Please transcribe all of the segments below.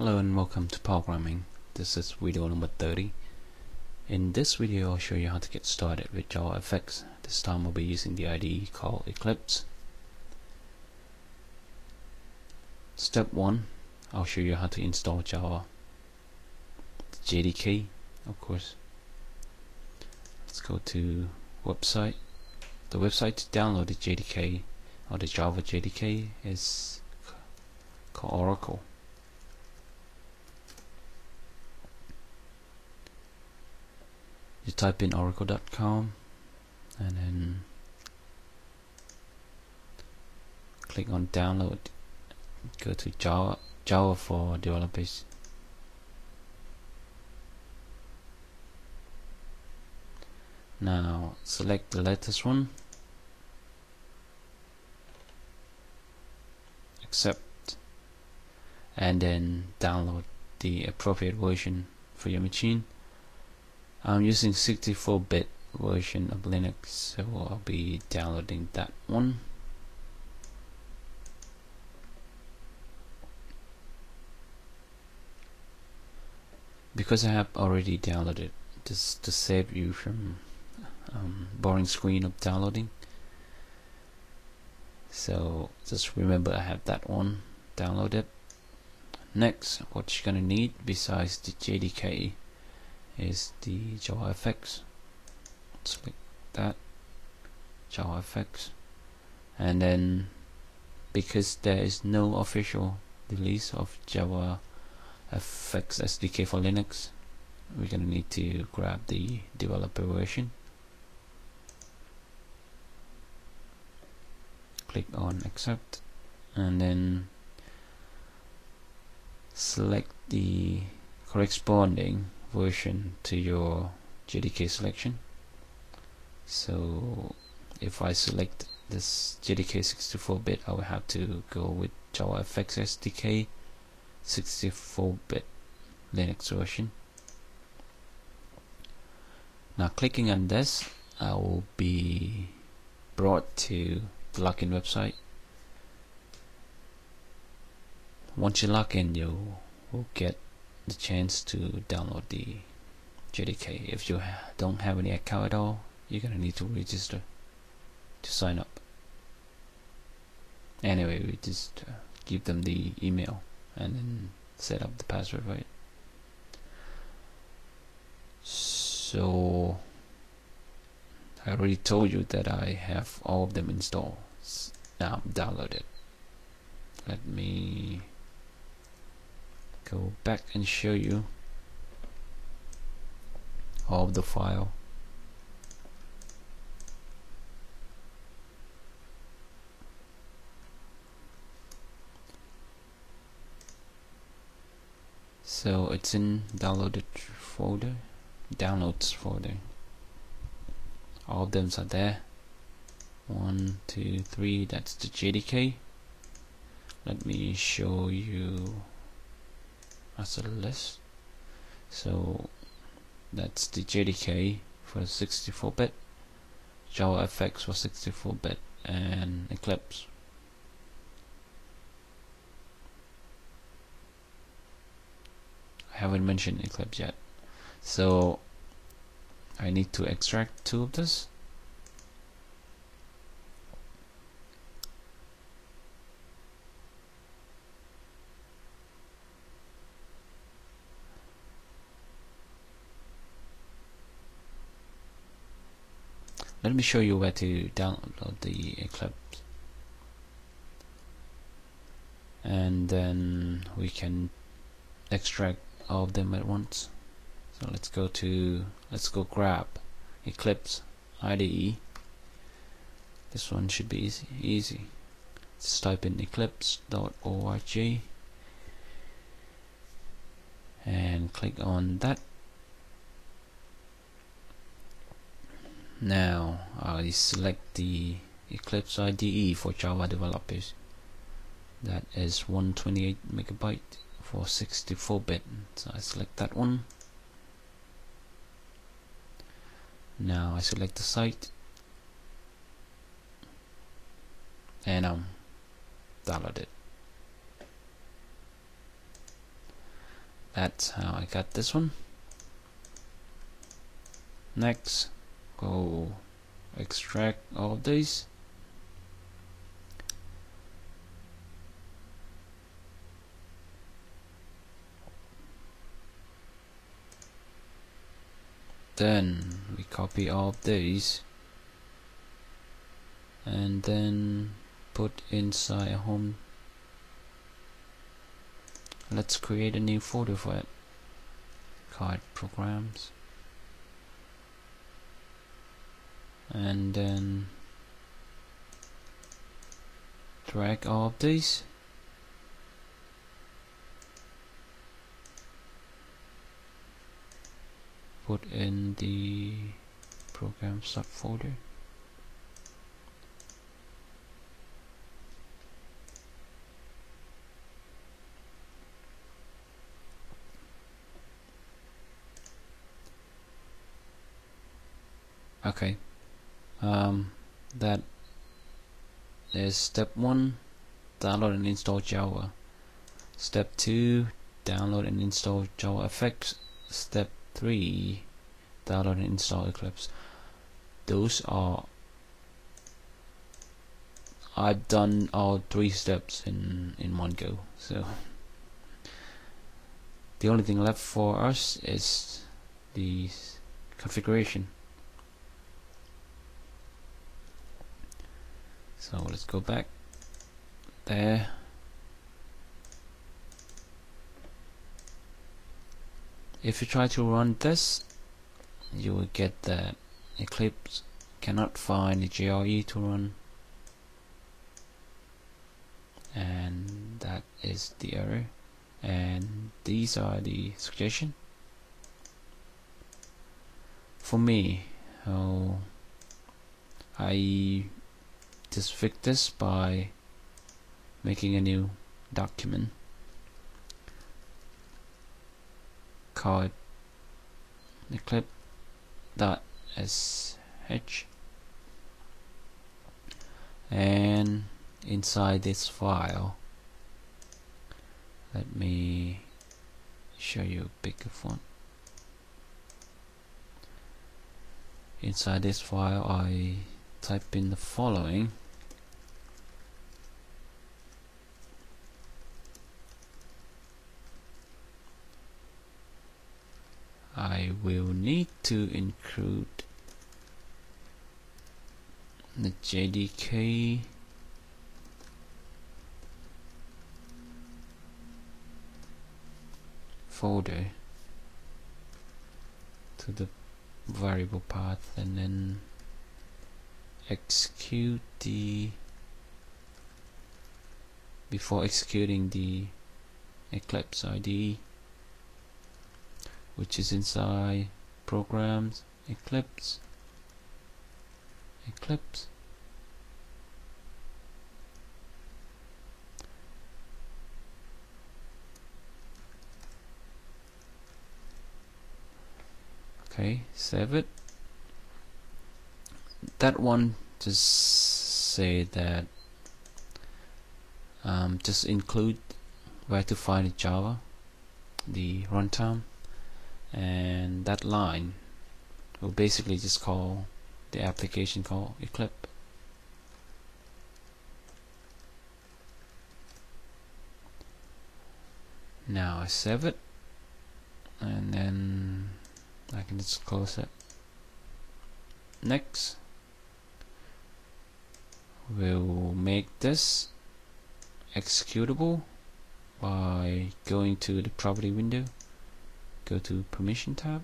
Hello and welcome to Programming. This is video number 30. In this video I'll show you how to get started with JavaFX. This time I'll be using the IDE called Eclipse. Step 1, I'll show you how to install Java JDK, of course. Let's go to website. The website to download the JDK or the Java JDK is called Oracle. You type in oracle.com and then click on download. Go to Java for developers. Now select the latest one, accept, and then download the appropriate version for your machine. I'm using 64-bit version of Linux, so I'll be downloading that one. Because I have already downloaded, just to save you from boring screen of downloading, so just remember I have that one downloaded. Next, what you're gonna need besides the JDK is the JavaFX. Select that, JavaFX, and then because there is no official release of JavaFX SDK for Linux, we're gonna need to grab the developer version. Click on accept and then select the corresponding version to your JDK selection. So if I select this JDK 64-bit, I will have to go with JavaFX SDK 64-bit Linux version. Now clicking on this, I will be brought to the login website. Once you log in, you will get the chance to download the JDK. If you don't have any account at all, you're gonna need to register to sign up. Anyway, we just give them the email and then set up the password, right? So I already told you that I have all of them installed. Now downloaded. Let me go back and show you all of the file. So it's in downloaded folder, downloads folder. All of them are there. 1, 2, 3. That's the JDK. Let me show you as a list. So that's the JDK for 64-bit, JavaFX for 64-bit, and Eclipse. I haven't mentioned Eclipse yet, so I need to extract 2 of this. Let me show you where to download the Eclipse, and then we can extract all of them at once. So let's go grab Eclipse IDE. This one should be easy. Just type in eclipse.org and click on that. Now I select the Eclipse IDE for Java developers. That is 128 megabyte for 64-bit. So I select that one. Now I select the site and download it. That's how I got this one. Next, go extract all of these. Then we copy all of these and then put inside a home. Let's create a new folder for it. Call it programs, and then drag all of these. Put in the program subfolder. Okay, that is step 1, download and install Java. Step 2, download and install JavaFX. Step 3, download and install Eclipse. Those are, I've done all 3 steps in one go, so the only thing left for us is the configuration. So let's go back there. If you try to run this, you will get that Eclipse cannot find the JRE to run, and that is the error. And these are the suggestions for me. I just fix this by making a new document, call it eclipse.sh, and inside this file, let me show you a bigger font. Inside this file I type in the following. I will need to include the JDK folder to the variable path, and then execute before executing the Eclipse IDE, which is inside programs, Eclipse. Okay, save it. That one just say that just include where to find the Java, the runtime, and that line will basically just call the application called Eclipse. Now I save it, and then I can just close it. Next, we'll make this executable by going to the property window, go to permission tab,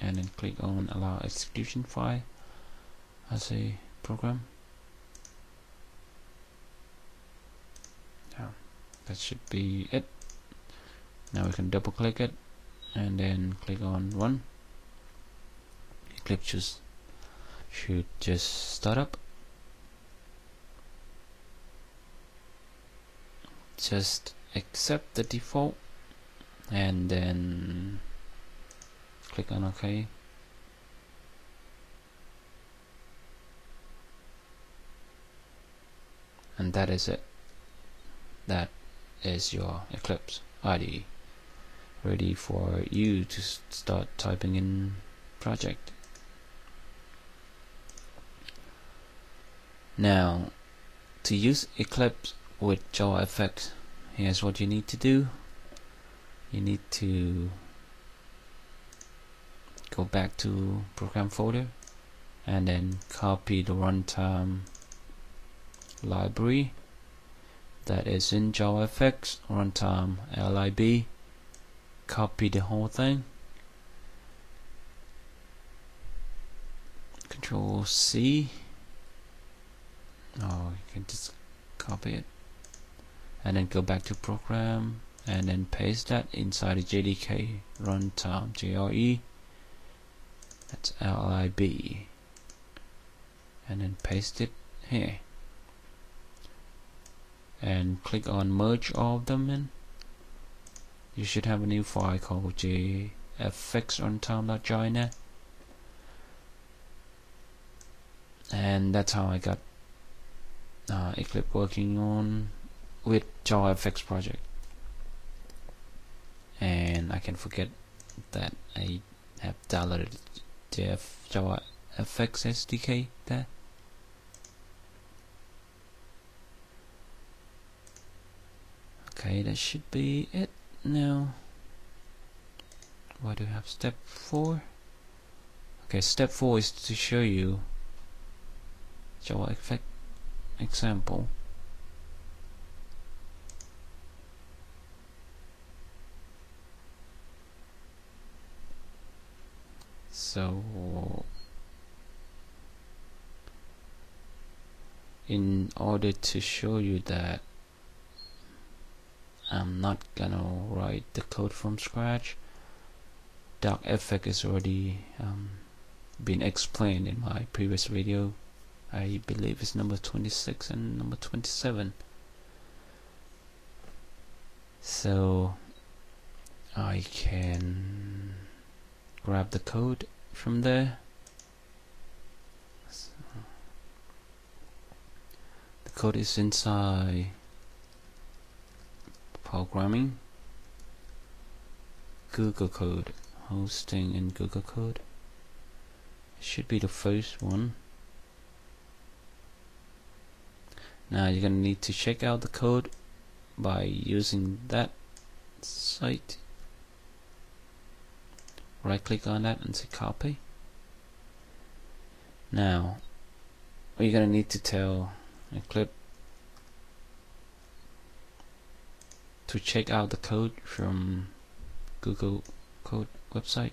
and then click on allow execution file as a program. Now that should be it. Now we can double click it and then click on run. Eclipse should just start up. Just accept the default and then click on OK. And that is it. That is your Eclipse IDE. ready for you to start typing in project. Now, to use Eclipse with JavaFX, here's what you need to do. You need to go back to program folder and then copy the runtime library that is in JavaFX, runtime lib. Copy the whole thing, Control C, you can just copy it and then go back to program and then paste that inside the JDK runtime JRE, that's lib, and then paste it here and click on merge all of them in. You should have a new file called JavaFX runtime.joiner, and that's how I got Eclipse working on with JavaFX project. And I can forget that I have downloaded JavaFX SDK there. Okay, that should be it. Now, why do you have step 4? Okay, step 4 is to show you JavaFX example. So, in order to show you that I'm not gonna write the code from scratch, DockFX is already been explained in my previous video. I believe it's number 26 and number 27. So I can grab the code from there. So the code is inside programming, Google Code, hosting in Google Code. It should be the first one. Now you're gonna need to check out the code by using that site. Right click on that and say copy. Now you're gonna need to tell Eclipse to check out the code from Google Code website.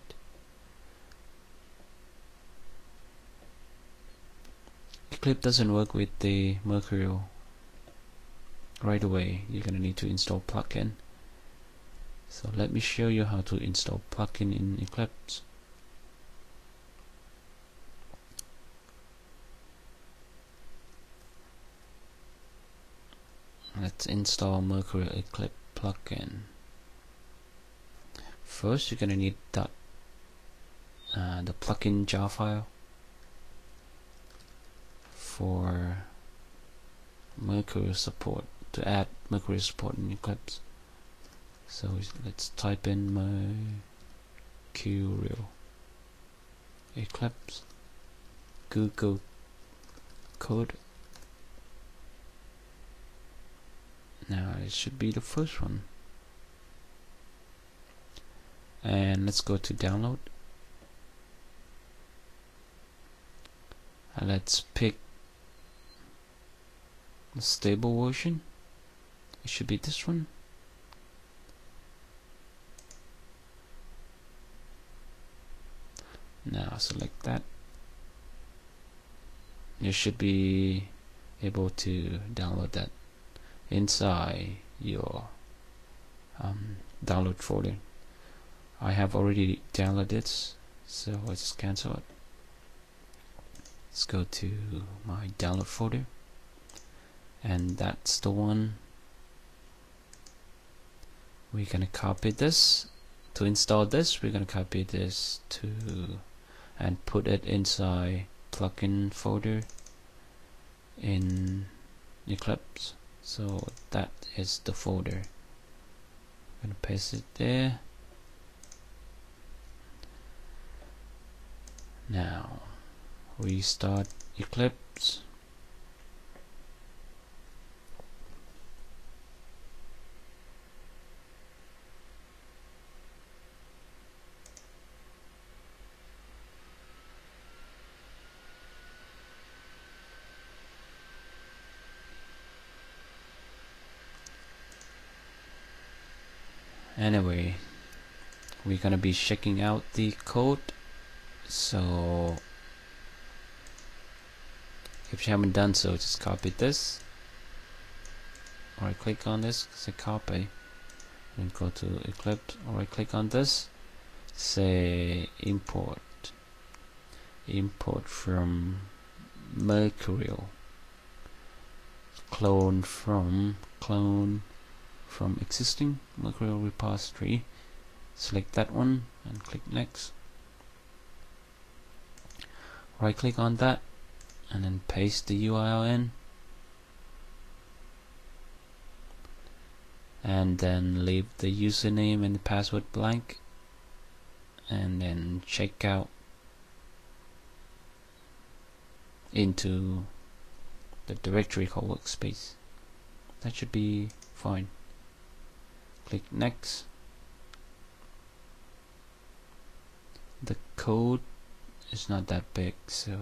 Eclipse doesn't work with the Mercurial right away. You're gonna need to install plugin. So let me show you how to install plugin in Eclipse. Let's install MercurialEclipse plugin. First, you're gonna need the plugin jar file for Mercurial support, to add Mercurial support in Eclipse. So let's type in MercurialEclipse Google Code. Now it should be the first one. And let's go to download. And let's pick the stable version. It should be this one. Now select that. You should be able to download that inside your download folder. I have already downloaded this, so let's cancel it. Let's go to my download folder, and that's the one. We're gonna copy this. To install this, we're gonna copy this to and put it inside plugin folder in Eclipse. So that is the folder. I'm gonna paste it there. Now restart Eclipse. Anyway, we're gonna be checking out the code, so if you haven't done so, just copy this, right click on this, say copy, and go to Eclipse, right click on this, say import from Mercurial, clone from existing Mercurial repository. Select that one and click next. Right click on that and then paste the URL in, and then leave the username and the password blank, and then check out into the directory called workspace. That should be fine. Click next. The code is not that big, so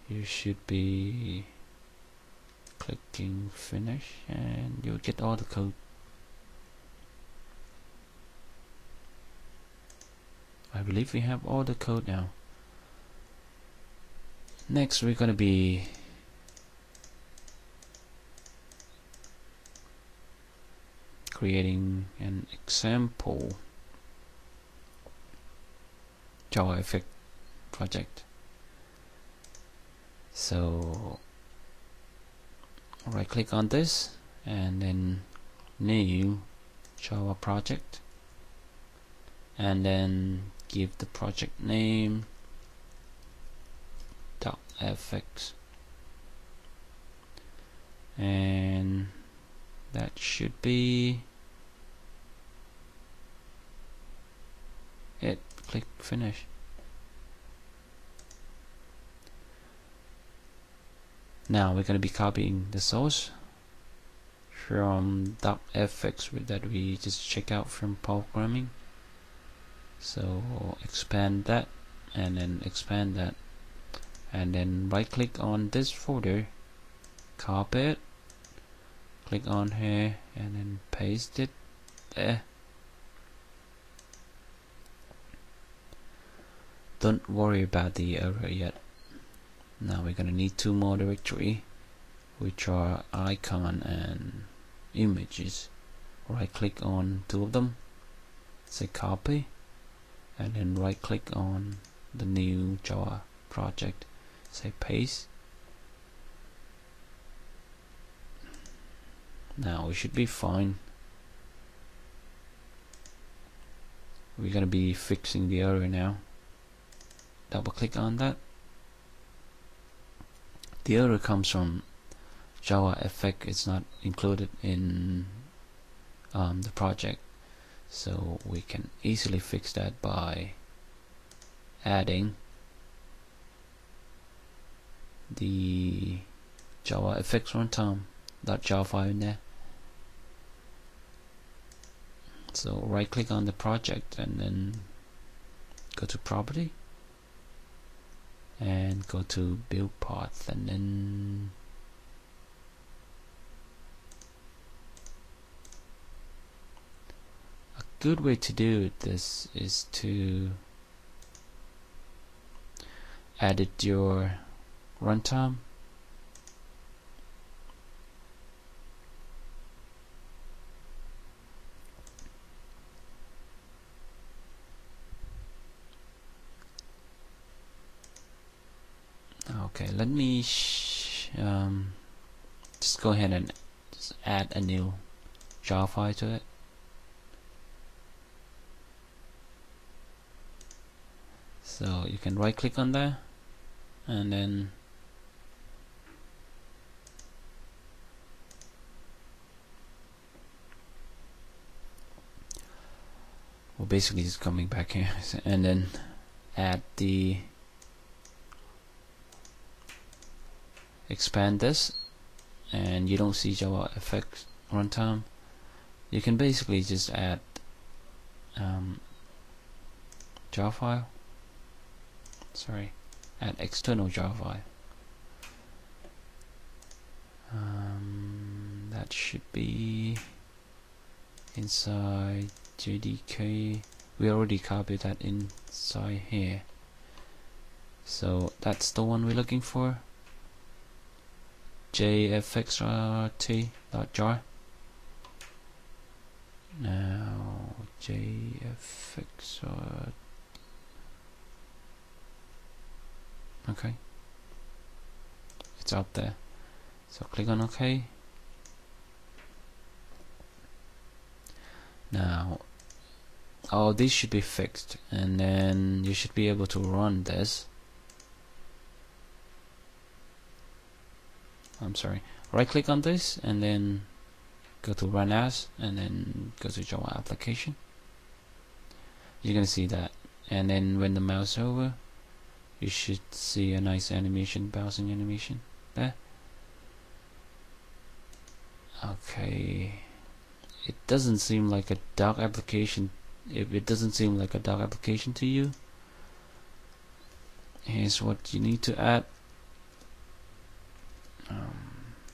you should be clicking finish and you'll get all the code. I believe we have all the code now. Next we're going to be creating an example JavaFX project. So right click on this and then new Java project, and then give the project name DockFX, and that should be it. Click finish. Now we're going to be copying the source from DockFX that we just check out from programming. So expand that and then expand that, and then right click on this folder, copy it, click on here and then paste it there. Don't worry about the error yet. Now we're gonna need two more directory, which are icon and images. Right click on two of them, say copy, and then right click on the new Java project, say paste. Now we should be fine. We're gonna be fixing the error now. Double click on that. The error comes from JavaFX. It's not included in the project, so we can easily fix that by adding the JavaFX runtime.java file in there. So right click on the project and then go to property and go to build path, and then a good way to do this is to edit your runtime. Okay, let me just go ahead and just add a new Java file to it. So you can right click on there and then well, basically just coming back here and then add the expand this and you don't see JavaFX runtime, you can basically just add jar file, add external jar file. That should be inside JDK. We already copied that inside here, so that's the one we're looking for. JFXRT.jar. Now JFX. Okay, it's out there, so click on OK. Now all these should be fixed, and then you should be able to run this. Right click on this and then go to run as, and then go to Java application. You're gonna see that, and then when the mouse over, you should see a nice animation, bouncing animation there. Okay, it doesn't seem like a dock application. If it doesn't seem like a dock application to you, here's what you need to add.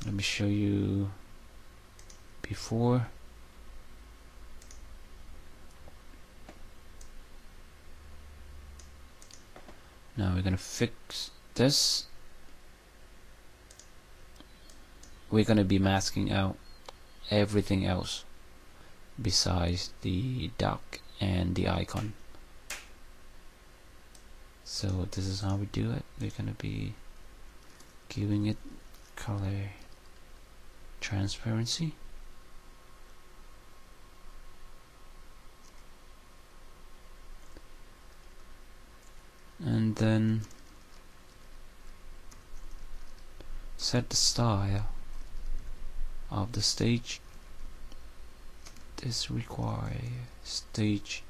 Let me show you before. Now we're gonna fix this. We're gonna be masking out everything else besides the dock and the icon. So this is how we do it. We're gonna be giving it color transparency, and then set the style of the stage. This requires stage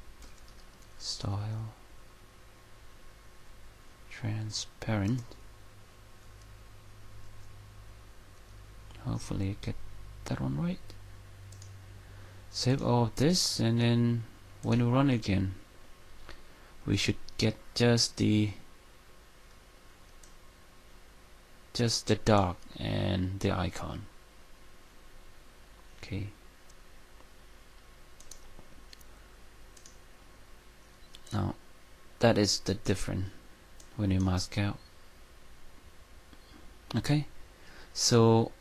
style transparent. Hopefully I get that one right. Save all of this, and then when we run it again, we should get just the dock and the icon. Okay. Now that is the difference when you mask out. Okay, so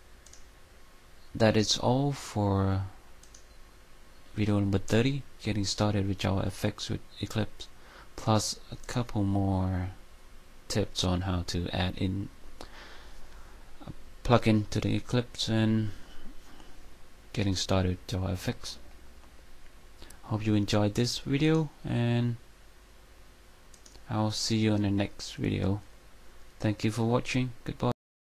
that is all for video number 30, getting started with JavaFX with Eclipse, plus a couple more tips on how to add in a plugin to the Eclipse and getting started with JavaFX. Hope you enjoyed this video, and I'll see you in the next video. Thank you for watching. Goodbye.